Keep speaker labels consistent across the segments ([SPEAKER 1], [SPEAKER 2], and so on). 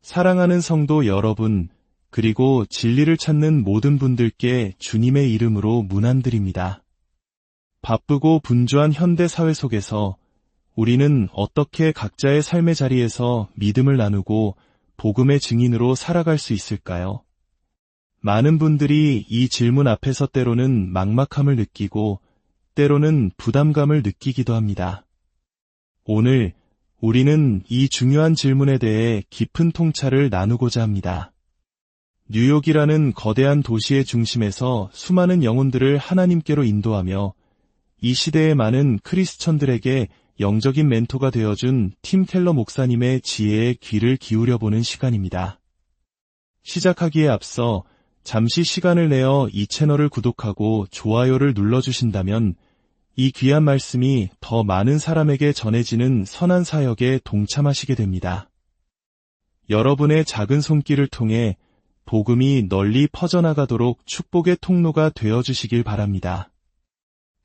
[SPEAKER 1] 사랑하는 성도 여러분, 그리고 진리를 찾는 모든 분들께 주님의 이름으로 문안드립니다. 바쁘고 분주한 현대 사회 속에서 우리는 어떻게 각자의 삶의 자리에서 믿음을 나누고 복음의 증인으로 살아갈 수 있을까요? 많은 분들이 이 질문 앞에서 때로는 막막함을 느끼고 때로는 부담감을 느끼기도 합니다. 오늘 우리는 이 중요한 질문에 대해 깊은 통찰을 나누고자 합니다. 뉴욕이라는 거대한 도시의 중심에서 수많은 영혼들을 하나님께로 인도하며 이 시대의 많은 크리스천들에게 영적인 멘토가 되어준 팀 켈러 목사님의 지혜에 귀를 기울여보는 시간입니다. 시작하기에 앞서 잠시 시간을 내어 이 채널을 구독하고 좋아요를 눌러주신다면 이 귀한 말씀이 더 많은 사람에게 전해지는 선한 사역에 동참하시게 됩니다. 여러분의 작은 손길을 통해 복음이 널리 퍼져나가도록 축복의 통로가 되어주시길 바랍니다.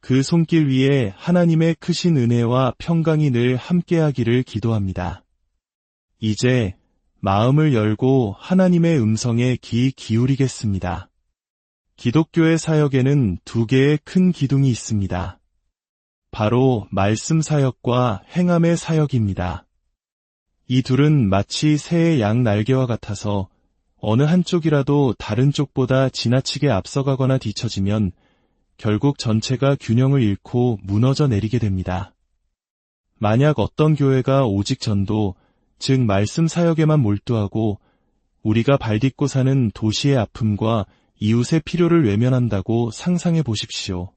[SPEAKER 1] 그 손길 위에 하나님의 크신 은혜와 평강이 늘 함께하기를 기도합니다. 이제 마음을 열고 하나님의 음성에 귀 기울이겠습니다. 기독교의 사역에는 두 개의 큰 기둥이 있습니다. 바로 말씀 사역과 행함의 사역입니다. 이 둘은 마치 새의 양 날개와 같아서 어느 한쪽이라도 다른 쪽보다 지나치게 앞서가거나 뒤처지면 결국 전체가 균형을 잃고 무너져 내리게 됩니다. 만약 어떤 교회가 오직 전도, 즉 말씀 사역에만 몰두하고 우리가 발딛고 사는 도시의 아픔과 이웃의 필요를 외면한다고 상상해 보십시오.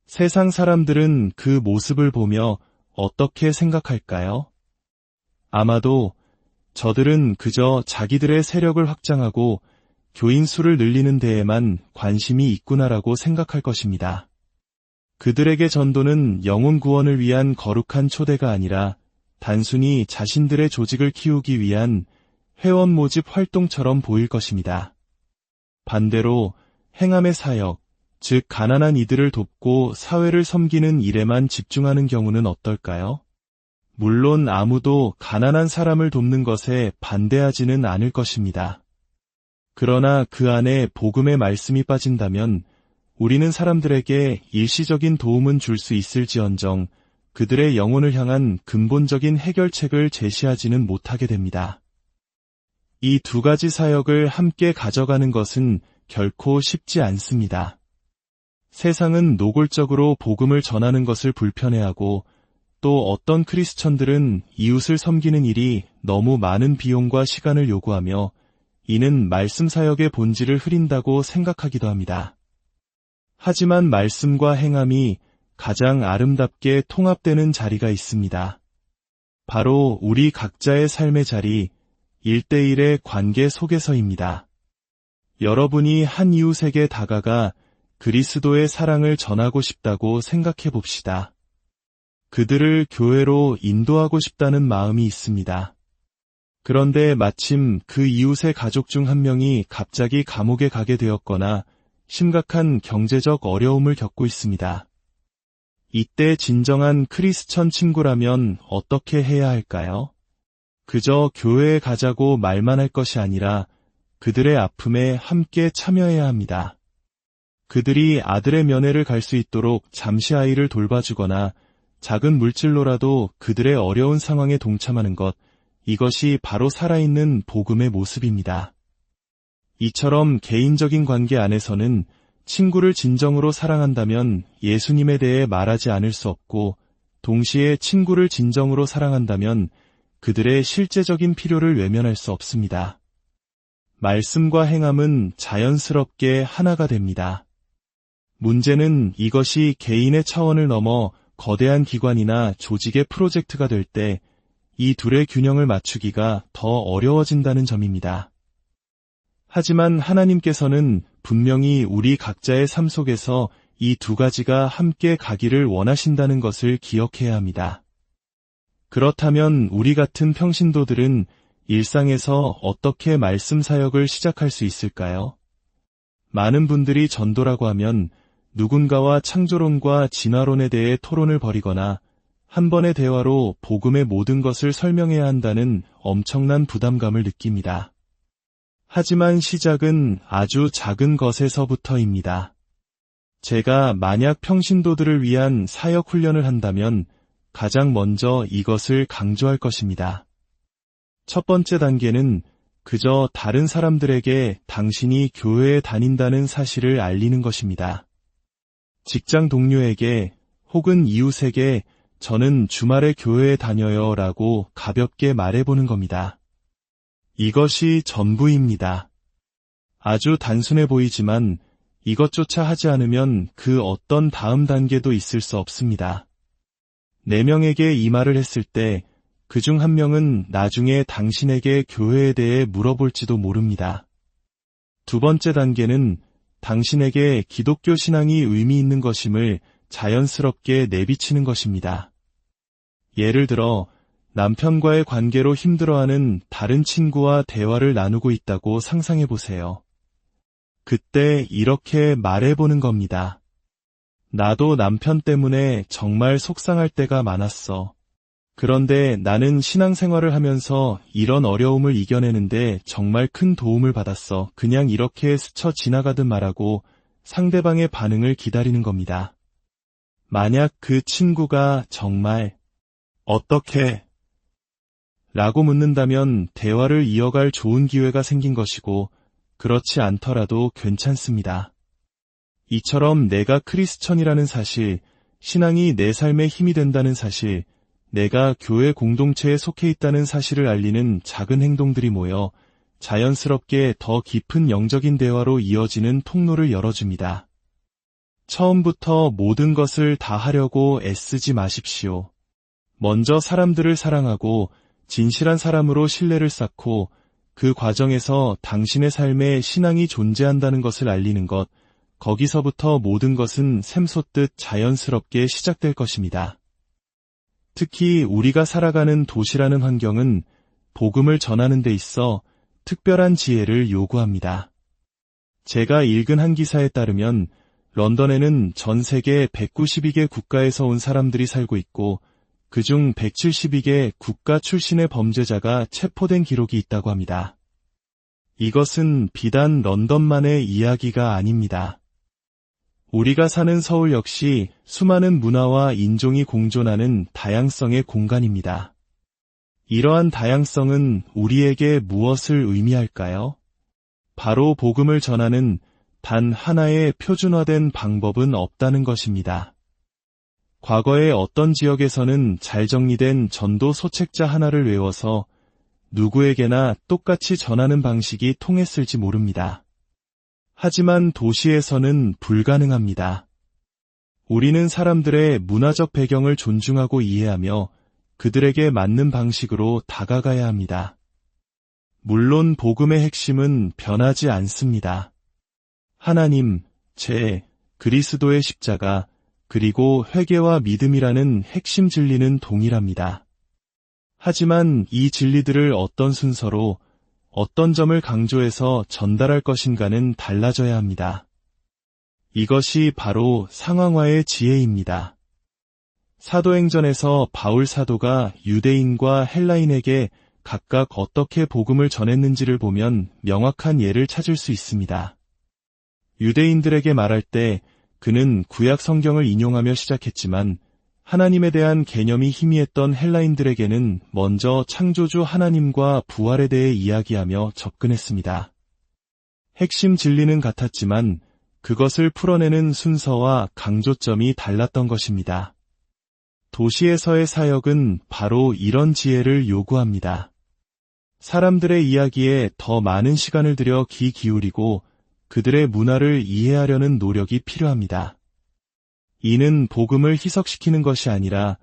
[SPEAKER 1] 세상 사람들은 그 모습을 보며 어떻게 생각할까요? 아마도 저들은 그저 자기들의 세력을 확장하고 교인 수를 늘리는 데에만 관심이 있구나라고 생각할 것입니다. 그들에게 전도는 영혼 구원을 위한 거룩한 초대가 아니라 단순히 자신들의 조직을 키우기 위한 회원 모집 활동처럼 보일 것입니다. 반대로 행함의 사역, 즉 가난한 이들을 돕고 사회를 섬기는 일에만 집중하는 경우는 어떨까요? 물론 아무도 가난한 사람을 돕는 것에 반대하지는 않을 것입니다. 그러나 그 안에 복음의 말씀이 빠진다면 우리는 사람들에게 일시적인 도움은 줄 수 있을지언정 그들의 영혼을 향한 근본적인 해결책을 제시하지는 못하게 됩니다. 이 두 가지 사역을 함께 가져가는 것은 결코 쉽지 않습니다. 세상은 노골적으로 복음을 전하는 것을 불편해하고 또 어떤 크리스천들은 이웃을 섬기는 일이 너무 많은 비용과 시간을 요구하며 이는 말씀 사역의 본질을 흐린다고 생각하기도 합니다. 하지만 말씀과 행함이 가장 아름답게 통합되는 자리가 있습니다. 바로 우리 각자의 삶의 자리, 1대1의 관계 속에서입니다. 여러분이 한 이웃에게 다가가 그리스도의 사랑을 전하고 싶다고 생각해 봅시다. 그들을 교회로 인도하고 싶다는 마음이 있습니다. 그런데 마침 그 이웃의 가족 중 한 명이 갑자기 감옥에 가게 되었거나 심각한 경제적 어려움을 겪고 있습니다. 이때 진정한 크리스천 친구라면 어떻게 해야 할까요? 그저 교회에 가자고 말만 할 것이 아니라 그들의 아픔에 함께 참여해야 합니다. 그들이 아들의 면회를 갈 수 있도록 잠시 아이를 돌봐주거나 작은 물질로라도 그들의 어려운 상황에 동참하는 것, 이것이 바로 살아있는 복음의 모습입니다. 이처럼 개인적인 관계 안에서는 친구를 진정으로 사랑한다면 예수님에 대해 말하지 않을 수 없고, 동시에 친구를 진정으로 사랑한다면 그들의 실제적인 필요를 외면할 수 없습니다. 말씀과 행함은 자연스럽게 하나가 됩니다. 문제는 이것이 개인의 차원을 넘어 거대한 기관이나 조직의 프로젝트가 될 때 이 둘의 균형을 맞추기가 더 어려워진다는 점입니다. 하지만 하나님께서는 분명히 우리 각자의 삶 속에서 이 두 가지가 함께 가기를 원하신다는 것을 기억해야 합니다. 그렇다면 우리 같은 평신도들은 일상에서 어떻게 말씀 사역을 시작할 수 있을까요? 많은 분들이 전도라고 하면 누군가와 창조론과 진화론에 대해 토론을 벌이거나 한 번의 대화로 복음의 모든 것을 설명해야 한다는 엄청난 부담감을 느낍니다. 하지만 시작은 아주 작은 것에서부터입니다. 제가 만약 평신도들을 위한 사역 훈련을 한다면 가장 먼저 이것을 강조할 것입니다. 첫 번째 단계는 그저 다른 사람들에게 당신이 교회에 다닌다는 사실을 알리는 것입니다. 직장 동료에게 혹은 이웃에게 저는 주말에 교회에 다녀요 라고 가볍게 말해보는 겁니다. 이것이 전부입니다. 아주 단순해 보이지만 이것조차 하지 않으면 그 어떤 다음 단계도 있을 수 없습니다. 4명에게 이 말을 했을 때 그중 한 명은 나중에 당신에게 교회에 대해 물어볼지도 모릅니다. 두 번째 단계는 당신에게 기독교 신앙이 의미 있는 것임을 자연스럽게 내비치는 것입니다. 예를 들어 남편과의 관계로 힘들어하는 다른 친구와 대화를 나누고 있다고 상상해 보세요. 그때 이렇게 말해보는 겁니다. 나도 남편 때문에 정말 속상할 때가 많았어. 그런데 나는 신앙생활을 하면서 이런 어려움을 이겨내는데 정말 큰 도움을 받았어. 그냥 이렇게 스쳐 지나가듯 말하고 상대방의 반응을 기다리는 겁니다. 만약 그 친구가 정말 어떻게? 라고 묻는다면 대화를 이어갈 좋은 기회가 생긴 것이고 그렇지 않더라도 괜찮습니다. 이처럼 내가 크리스천이라는 사실, 신앙이 내 삶의 힘이 된다는 사실, 내가 교회 공동체에 속해 있다는 사실을 알리는 작은 행동들이 모여 자연스럽게 더 깊은 영적인 대화로 이어지는 통로를 열어줍니다. 처음부터 모든 것을 다 하려고 애쓰지 마십시오. 먼저 사람들을 사랑하고 진실한 사람으로 신뢰를 쌓고 그 과정에서 당신의 삶에 신앙이 존재한다는 것을 알리는 것, 거기서부터 모든 것은 샘솟듯 자연스럽게 시작될 것입니다. 특히 우리가 살아가는 도시라는 환경은 복음을 전하는 데 있어 특별한 지혜를 요구합니다. 제가 읽은 한 기사에 따르면 런던에는 전 세계 192개 국가에서 온 사람들이 살고 있고 그중 172개 국가 출신의 범죄자가 체포된 기록이 있다고 합니다. 이것은 비단 런던만의 이야기가 아닙니다. 우리가 사는 서울 역시 수많은 문화와 인종이 공존하는 다양성의 공간입니다. 이러한 다양성은 우리에게 무엇을 의미할까요? 바로 복음을 전하는 단 하나의 표준화된 방법은 없다는 것입니다. 과거의 어떤 지역에서는 잘 정리된 전도 소책자 하나를 외워서 누구에게나 똑같이 전하는 방식이 통했을지 모릅니다. 하지만 도시에서는 불가능합니다. 우리는 사람들의 문화적 배경을 존중하고 이해하며 그들에게 맞는 방식으로 다가가야 합니다. 물론 복음의 핵심은 변하지 않습니다. 하나님, 그리스도의 십자가, 그리고 회개와 믿음이라는 핵심 진리는 동일합니다. 하지만 이 진리들을 어떤 순서로, 어떤 점을 강조해서 전달할 것인가는 달라져야 합니다. 이것이 바로 상황화의 지혜입니다. 사도행전에서 바울 사도가 유대인과 헬라인에게 각각 어떻게 복음을 전했는지를 보면 명확한 예를 찾을 수 있습니다. 유대인들에게 말할 때 그는 구약 성경을 인용하며 시작했지만 하나님에 대한 개념이 희미했던 헬라인들에게는 먼저 창조주 하나님과 부활에 대해 이야기하며 접근했습니다. 핵심 진리는 같았지만 그것을 풀어내는 순서와 강조점이 달랐던 것입니다. 도시에서의 사역은 바로 이런 지혜를 요구합니다. 사람들의 이야기에 더 많은 시간을 들여 귀 기울이고 그들의 문화를 이해하려는 노력이 필요합니다. 이는 복음을 희석시키는 것이 아니라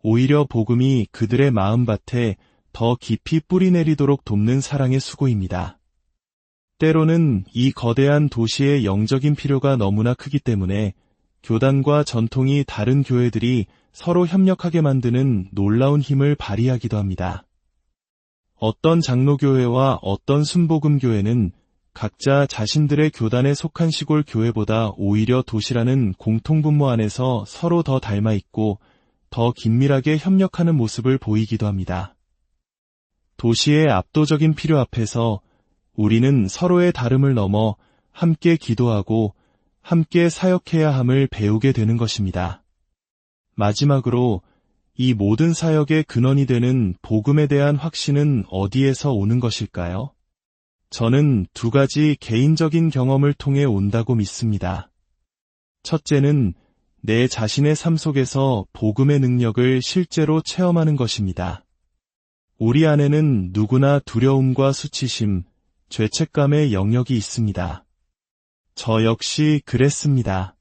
[SPEAKER 1] 오히려 복음이 그들의 마음밭에 더 깊이 뿌리내리도록 돕는 사랑의 수고입니다. 때로는 이 거대한 도시의 영적인 필요가 너무나 크기 때문에 교단과 전통이 다른 교회들이 서로 협력하게 만드는 놀라운 힘을 발휘하기도 합니다. 어떤 장로교회와 어떤 순복음교회는 각자 자신들의 교단에 속한 시골 교회보다 오히려 도시라는 공통분모 안에서 서로 더 닮아 있고 더 긴밀하게 협력하는 모습을 보이기도 합니다. 도시의 압도적인 필요 앞에서 우리는 서로의 다름을 넘어 함께 기도하고 함께 사역해야 함을 배우게 되는 것입니다. 마지막으로 이 모든 사역의 근원이 되는 복음에 대한 확신은 어디에서 오는 것일까요? 저는 두 가지 개인적인 경험을 통해 온다고 믿습니다. 첫째는 내 자신의 삶 속에서 복음의 능력을 실제로 체험하는 것입니다. 우리 안에는 누구나 두려움과 수치심, 죄책감의 영역이 있습니다. 저 역시 그랬습니다.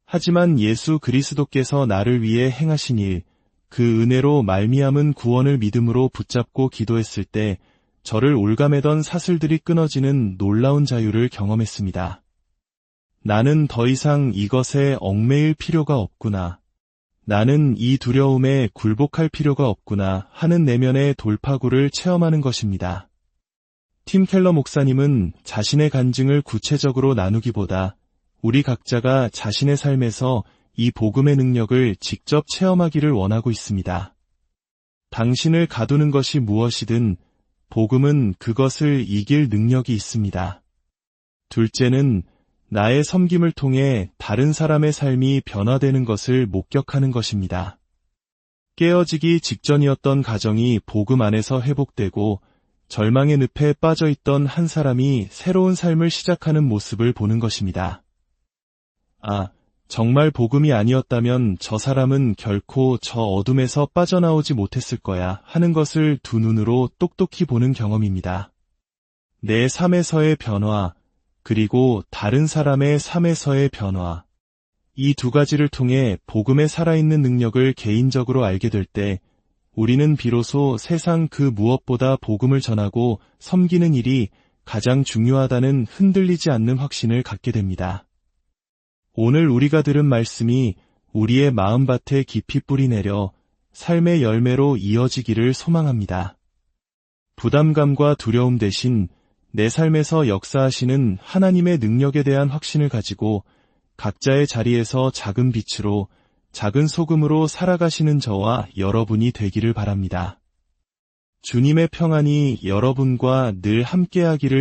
[SPEAKER 1] 하지만 예수 그리스도께서 나를 위해 행하신 일, 그 은혜로 말미암은 구원을 믿음으로 붙잡고 기도했을 때 저를 올가매던 사슬들이 끊어지는 놀라운 자유를 경험했습니다. 나는 더 이상 이것에 얽매일 필요가 없구나. 나는 이 두려움에 굴복할 필요가 없구나 하는 내면의 돌파구를 체험하는 것입니다. 팀 켈러 목사님은 자신의 간증을 구체적으로 나누기보다 우리 각자가 자신의 삶에서 이 복음의 능력을 직접 체험하기를 원하고 있습니다. 당신을 가두는 것이 무엇이든 복음은 그것을 이길 능력이 있습니다. 둘째는 나의 섬김을 통해 다른 사람의 삶이 변화되는 것을 목격하는 것입니다. 깨어지기 직전이었던 가정이 복음 안에서 회복되고 절망의 늪에 빠져있던 한 사람이 새로운 삶을 시작하는 모습을 보는 것입니다. 아, 정말 복음이 아니었다면 저 사람은 결코 저 어둠에서 빠져나오지 못했을 거야 하는 것을 두 눈으로 똑똑히 보는 경험입니다. 내 삶에서의 변화, 그리고 다른 사람의 삶에서의 변화. 이 두 가지를 통해 복음의 살아있는 능력을 개인적으로 알게 될 때 우리는 비로소 세상 그 무엇보다 복음을 전하고 섬기는 일이 가장 중요하다는 흔들리지 않는 확신을 갖게 됩니다. 오늘 우리가 들은 말씀이 우리의 마음밭에 깊이 뿌리내려 삶의 열매로 이어지기를 소망합니다. 부담감과 두려움 대신 내 삶에서 역사하시는 하나님의 능력에 대한 확신을 가지고 각자의 자리에서 작은 빛으로, 작은 소금으로 살아가시는 저와 여러분이 되기를 바랍니다. 주님의 평안이 여러분과 늘 함께하기를